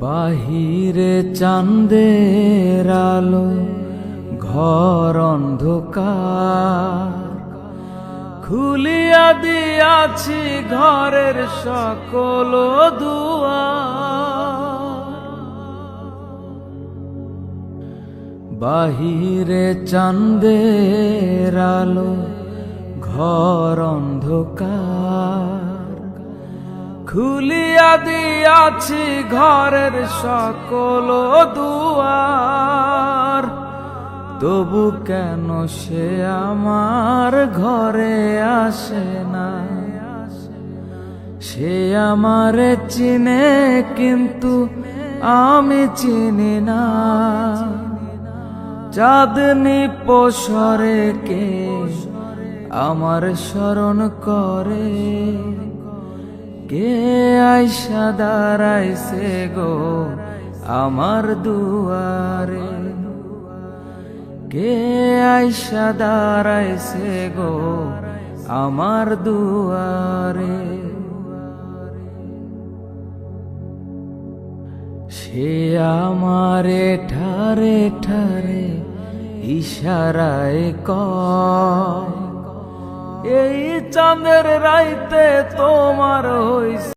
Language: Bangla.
বাহিরে চাঁদের আলো, ঘর অন্ধকার। খুলিয়া দিয়াছি ঘরের সকল দুয়ার। বাহিরে চাঁদের আলো, ঘর অন্ধকার। খুলিয়া দিয়াছি ঘরের সকল দুয়ার। তবু কেন সে আমার ঘরে আসে না? সে আমারে চিনে কিন্তু আমি চিনি না। চাঁদনি পসরে কে আমার স্মরণ করে? কে আইসা দাঁড়াইছে গো আমার দুয়ারে? কে আইসা দাঁড়াইছে গো আমার দুয়ারে? সে আমারে ঠারে ঠারে ইশারায় কয়, এই চাঁদের রাইতে তোমার হইছে